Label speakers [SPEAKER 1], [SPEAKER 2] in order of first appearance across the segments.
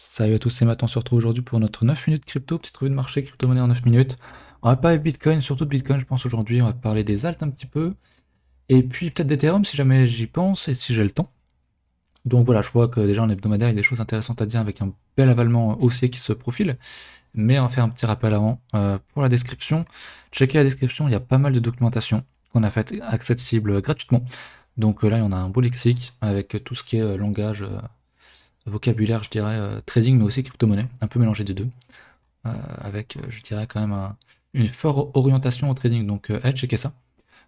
[SPEAKER 1] Salut à tous, c'est Matt, on se retrouve aujourd'hui pour notre 9 minutes crypto, petite revue de marché crypto-monnaie en 9 minutes. On va parler de Bitcoin, surtout de Bitcoin je pense aujourd'hui, on va parler des alts un petit peu, et puis peut-être d'Ethereum si jamais j'y pense et si j'ai le temps. Donc voilà, je vois que déjà en hebdomadaire il y a des choses intéressantes à dire avec un bel avalement haussier qui se profile, mais on va faire un petit rappel avant. Pour la description, checkez la description, il y a pas mal de documentation qu'on a fait accessible gratuitement. Donc là, on a un beau lexique avec tout ce qui est langage, vocabulaire, je dirais, trading, mais aussi crypto-monnaie, un peu mélangé des deux, avec, je dirais, quand même une forte orientation au trading. Donc, allez checker ça.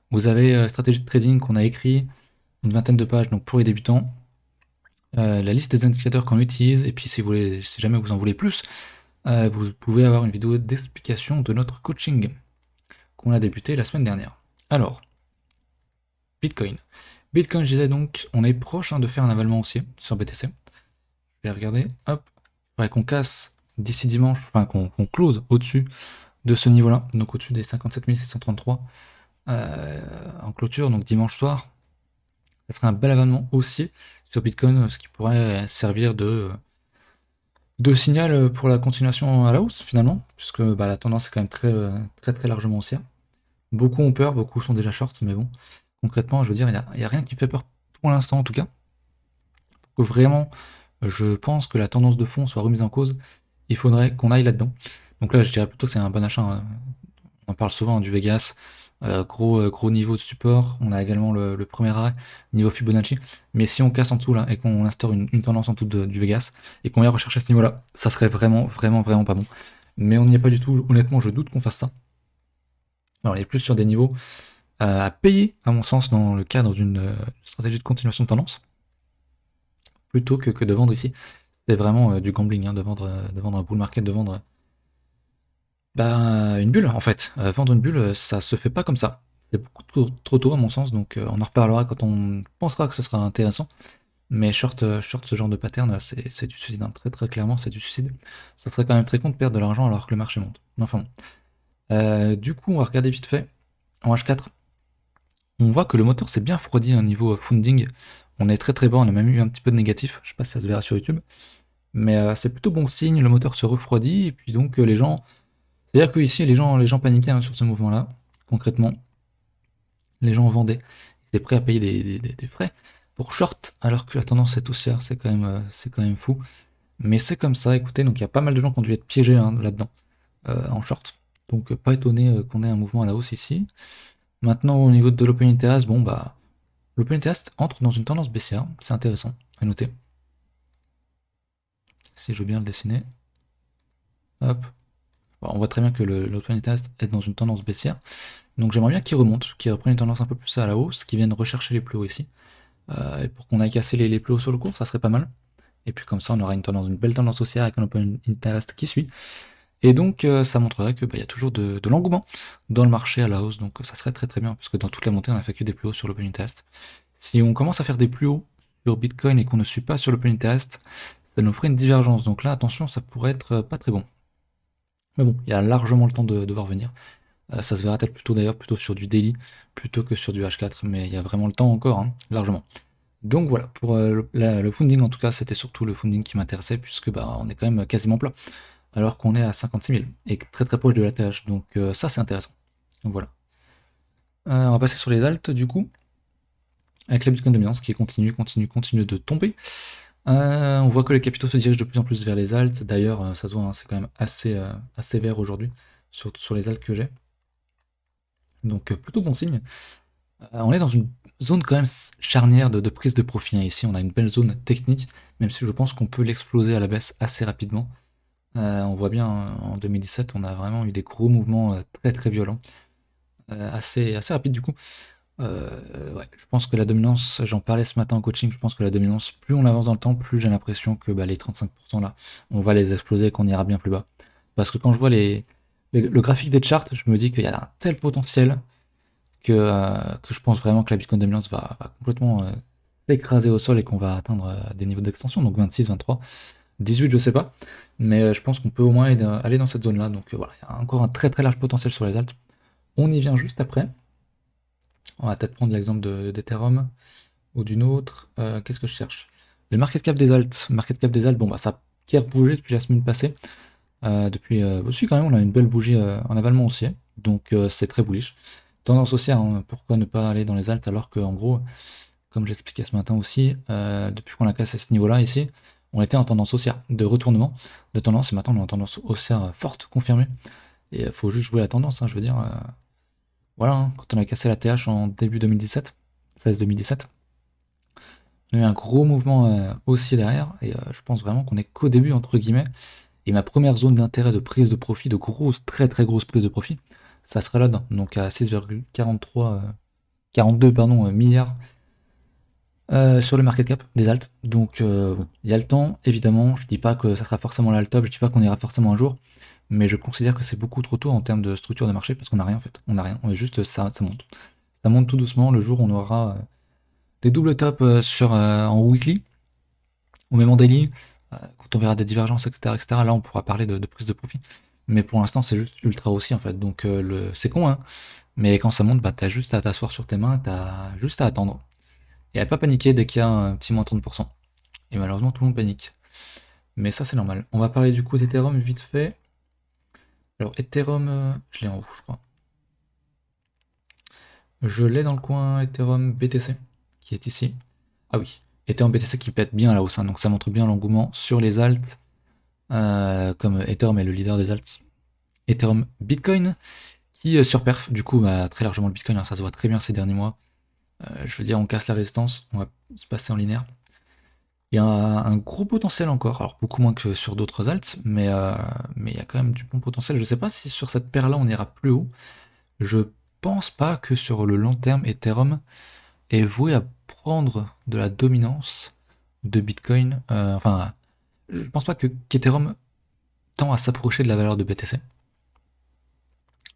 [SPEAKER 1] Vous avez stratégie de trading qu'on a écrit, une vingtaine de pages, donc pour les débutants, la liste des indicateurs qu'on utilise, et puis si vous voulez, si jamais vous en voulez plus, vous pouvez avoir une vidéo d'explication de notre coaching qu'on a débuté la semaine dernière. Alors, Bitcoin. Bitcoin, je disais donc, on est proche de faire un avalement haussier sur BTC. Je vais regarder, hop, il faudrait qu'on casse d'ici dimanche, enfin qu'on close au-dessus de ce niveau-là, donc au-dessus des 57 633 en clôture, donc dimanche soir. Ça serait un bel avalement haussier sur Bitcoin, ce qui pourrait servir de signal pour la continuation à la hausse finalement, puisque bah, la tendance est quand même très largement haussière. Beaucoup ont peur, beaucoup sont déjà short, mais bon, concrètement, je veux dire, il n'y a rien qui fait peur pour l'instant en tout cas. Pour que vraiment, je pense que la tendance de fond soit remise en cause, il faudrait qu'on aille là-dedans. Donc là, je dirais plutôt que c'est un bon achat, hein. On parle souvent du Vegas, gros niveau de support. On a également le premier arrêt, niveau Fibonacci. Mais si on casse en dessous là et qu'on instaure une tendance en dessous du Vegas et qu'on vient rechercher ce niveau-là, ça serait vraiment pas bon. Mais on n'y est pas du tout. Honnêtement, je doute qu'on fasse ça. Alors, on est plus sur des niveaux à payer, à mon sens, dans le cadre d'une stratégie de continuation de tendance, plutôt que de vendre ici. C'est vraiment du gambling, hein, de vendre un bull market, de vendre bah, une bulle en fait. Vendre une bulle, ça se fait pas comme ça. C'est beaucoup trop tôt à mon sens, donc on en reparlera quand on pensera que ce sera intéressant. Mais short ce genre de pattern, c'est du suicide, hein. Très clairement, c'est du suicide. Ça serait quand même très con de perdre de l'argent alors que le marché monte. Enfin bon. Du coup, on va regarder vite fait en H4. On voit que le moteur s'est bien refroidi à un niveau funding. On est très bas, on a même eu un petit peu de négatif. Je sais pas si ça se verra sur YouTube. Mais c'est plutôt bon signe, le moteur se refroidit, et puis donc les gens. C'est-à-dire que ici, les gens paniquaient, hein, sur ce mouvement-là. Concrètement, les gens vendaient. Ils étaient prêts à payer des frais pour short, alors que la tendance est haussière. C'est quand même fou. Mais c'est comme ça, écoutez, donc il y a pas mal de gens qui ont dû être piégés, hein, là-dedans, en short. Donc pas étonné qu'on ait un mouvement à la hausse ici. Maintenant, au niveau de l'open interest, bon bah, l'open interest entre dans une tendance baissière. C'est intéressant à noter. Si je veux bien le dessiner. Hop. Bon, on voit très bien que l'open interest est dans une tendance baissière. Donc j'aimerais bien qu'il remonte, qu'il reprenne une tendance un peu plus à la hausse, qu'il vienne rechercher les plus hauts ici. Et pour qu'on aille casser les plus hauts sur le cours, ça serait pas mal. Et puis comme ça, on aura une belle tendance haussière avec un open interest qui suit. Et donc ça montrerait que bah, y a toujours de l'engouement dans le marché à la hausse. Donc ça serait très bien, parce que dans toute la montée, on a fait que des plus hauts sur l'open interest. Si on commence à faire des plus hauts sur Bitcoin et qu'on ne suit pas sur l'open interest, ça nous ferait une divergence. Donc là, attention, ça pourrait être pas très bon. Mais bon, il y a largement le temps de voir venir. Ça se verra peut-être plutôt sur du daily plutôt que sur du H4, mais il y a vraiment le temps encore, hein, largement. Donc voilà, pour le funding en tout cas, c'était surtout le funding qui m'intéressait, puisque bah, on est quand même quasiment plat, alors qu'on est à 56 000, et très proche de la TH, donc ça c'est intéressant. Donc voilà. On va passer sur les alts du coup, avec la Bitcoin dominance qui continue de tomber. On voit que les capitaux se dirigent de plus en plus vers les alts, d'ailleurs ça se voit, hein, c'est quand même assez vert aujourd'hui, sur les alts que j'ai. Donc plutôt bon signe. On est dans une zone quand même charnière de prise de profit, hein. Ici, on a une belle zone technique, même si je pense qu'on peut l'exploser à la baisse assez rapidement. On voit bien, hein, en 2017, on a vraiment eu des gros mouvements très violents, assez rapides du coup. Ouais, je pense que la dominance, j'en parlais ce matin en coaching, je pense que la dominance, plus on avance dans le temps, plus j'ai l'impression que bah, les 35% là, on va les exploser et qu'on ira bien plus bas. Parce que quand je vois le graphique des charts, je me dis qu'il y a un tel potentiel que je pense vraiment que la Bitcoin dominance va complètement s'écraser au sol et qu'on va atteindre des niveaux d'extension, donc 26, 23, 18, je sais pas, mais je pense qu'on peut au moins aller dans cette zone-là, donc voilà, il y a encore un très large potentiel sur les alts. On y vient juste après. On va peut-être prendre l'exemple d'Ethereum ou d'une autre. Qu'est-ce que je cherche? Le market cap des alts. Market cap des alts, bon bah ça qui a bougé depuis la semaine passée. Depuis aussi quand même, on a une belle bougie en avalement haussier, donc c'est très bullish. Tendance haussière, hein, pourquoi ne pas aller dans les alts alors qu'en gros, comme j'expliquais ce matin aussi, depuis qu'on a cassé ce niveau-là ici, on était en tendance haussière de retournement de tendance, et maintenant on est en tendance haussière forte, confirmée. Et il faut juste jouer la tendance, hein, je veux dire. Voilà, hein, quand on a cassé la TH en début 2017, 16-2017, on a eu un gros mouvement haussier derrière, et je pense vraiment qu'on est qu'au début, entre guillemets. Et ma première zone d'intérêt de prise de profit, de grosse, très très grosse prise de profit, ça sera là-dedans, donc à 42 milliards sur le market cap des alts. Donc il y a le temps, évidemment, je dis pas que ça sera forcément là le top, je dis pas qu'on ira forcément un jour, mais je considère que c'est beaucoup trop tôt en termes de structure de marché, parce qu'on n'a rien en fait, on n'a rien, on est juste, ça monte. Ça monte tout doucement, le jour où on aura des doubles tops en weekly, ou même en daily, quand on verra des divergences, etc., là on pourra parler de prise de profit. Mais pour l'instant c'est juste ultra haussier en fait, donc c'est con hein, mais quand ça monte, bah t'as juste à t'asseoir sur tes mains, t'as juste à attendre. Et à pas paniquer dès qu'il y a un petit moins 30%. Et malheureusement tout le monde panique. Mais ça c'est normal. On va parler du coup d'Ethereum vite fait. Alors Ethereum, je l'ai en haut je crois. Je l'ai dans le coin Ethereum BTC, qui est ici. Ah oui, Ethereum BTC qui pète bien à la hausse, hein, donc ça montre bien l'engouement sur les alts, comme Ethereum est le leader des alts. Ethereum Bitcoin, qui surperf, du coup, très largement le Bitcoin, hein, ça se voit très bien ces derniers mois. Je veux dire, on casse la résistance, on va se passer en linéaire. Il y a un gros potentiel encore, alors beaucoup moins que sur d'autres alts, mais il y a quand même du bon potentiel. Je sais pas si sur cette paire-là on ira plus haut. Je pense pas que sur le long terme, Ethereum est voué à prendre de la dominance de Bitcoin. Enfin, je pense pas que qu'Ethereum tend à s'approcher de la valeur de BTC.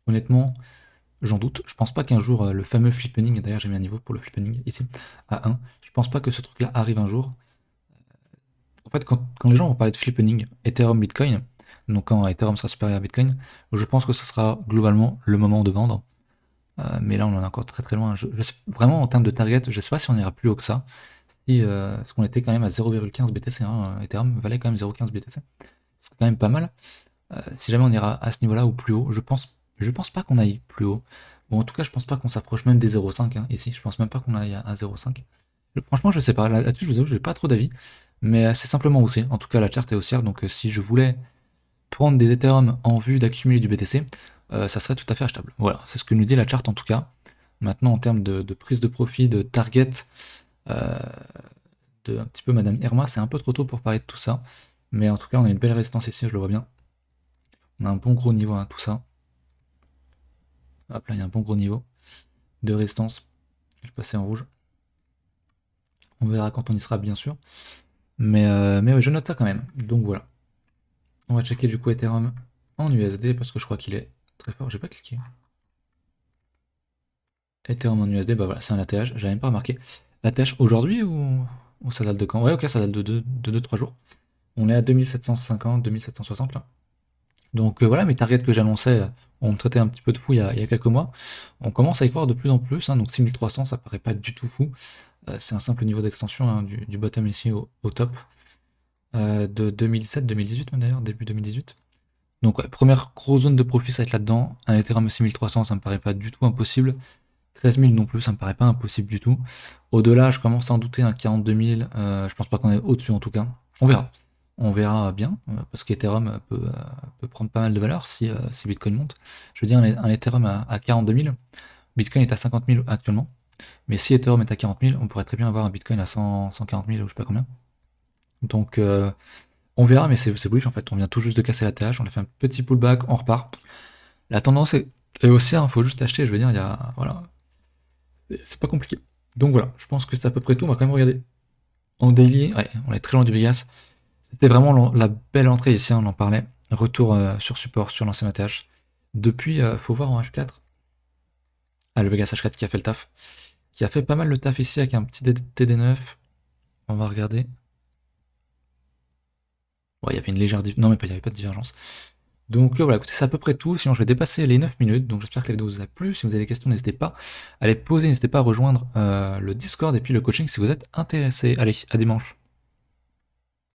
[SPEAKER 1] Honnêtement, j'en doute. Je pense pas qu'un jour le fameux flippening, d'ailleurs j'ai mis un niveau pour le flippening ici, à 1, je pense pas que ce truc-là arrive un jour. En fait, quand les gens vont parler de flippening, Ethereum, Bitcoin, donc quand Ethereum sera supérieur à Bitcoin, je pense que ce sera globalement le moment de vendre. Mais là, on en est encore très très loin. Je sais, vraiment, en termes de target, je sais pas si on ira plus haut que ça. Parce qu'on était quand même à 0,15 BTC. Hein, Ethereum valait quand même 0,15 BTC. C'est quand même pas mal. Si jamais on ira à ce niveau-là ou plus haut, je pense pas qu'on aille plus haut. Bon, en tout cas, je pense pas qu'on s'approche même des 0,5 hein, ici. Je pense même pas qu'on aille à 0,5. Franchement, je sais pas. Là-dessus, je vous avoue, j'ai pas trop d'avis. Mais c'est simplement haussier. En tout cas, la charte est haussière. Donc, si je voulais prendre des Ethereum en vue d'accumuler du BTC, ça serait tout à fait achetable. Voilà, c'est ce que nous dit la charte en tout cas. Maintenant, en termes de prise de profit, de target, de un petit peu Madame Irma, c'est un peu trop tôt pour parler de tout ça. Mais en tout cas, on a une belle résistance ici, je le vois bien. On a un bon gros niveau, hein, tout ça. Hop là, il y a un bon gros niveau de résistance. Je vais passer en rouge. On verra quand on y sera, bien sûr. Mais ouais, je note ça quand même. Donc voilà. On va checker du coup Ethereum en USD parce que je crois qu'il est très fort. J'ai pas cliqué. Ethereum en USD, bah voilà, c'est un ATH. J'avais même pas remarqué. L'ATH aujourd'hui ou ça date de quand? Ouais, ok, ça date de 2-3 jours. On est à 2750, 2760 là. Donc voilà, mes targets que j'annonçais, on me traitait un petit peu de fou il y a quelques mois. On commence à y croire de plus en plus, hein, donc 6300, ça paraît pas du tout fou. C'est un simple niveau d'extension hein, du bottom ici au top de 2017-2018 d'ailleurs, début 2018. Donc ouais, première grosse zone de profit, ça va être là-dedans. Un Ethereum 6300, ça me paraît pas du tout impossible. 13 000 non plus, ça me paraît pas impossible du tout. Au-delà, je commence à en douter, un 42 000, je pense pas qu'on est au-dessus en tout cas. On verra. On verra bien, parce qu'Ethereum peut prendre pas mal de valeur si Bitcoin monte. Je veux dire, un Ethereum à 42 000, Bitcoin est à 50 000 actuellement. Mais si Ethereum est à 40 000, on pourrait très bien avoir un Bitcoin à 140 000 ou je sais pas combien. Donc on verra, mais c'est bullish en fait. On vient tout juste de casser la TH, on a fait un petit pullback, on repart. La tendance est haussière, il faut juste acheter, je veux dire, il y a. Voilà. C'est pas compliqué. Donc voilà, je pense que c'est à peu près tout. On va quand même regarder en daily. Ouais, on est très loin du Vegas. C'était vraiment la belle entrée ici, on en parlait. Retour sur support sur l'ancien ATH. Depuis, faut voir en H4. Ah, le Vegas H4 qui a fait le taf. Qui a fait pas mal le taf ici avec un petit TD9. On va regarder. Ouais, il y avait une légère non, mais il n'y avait pas de divergence. Donc voilà, écoutez, c'est à peu près tout. Sinon, je vais dépasser les 9 minutes. Donc j'espère que la vidéo vous a plu. Si vous avez des questions, n'hésitez pas à les poser. N'hésitez pas à rejoindre le Discord et puis le coaching si vous êtes intéressé. Allez, à dimanche.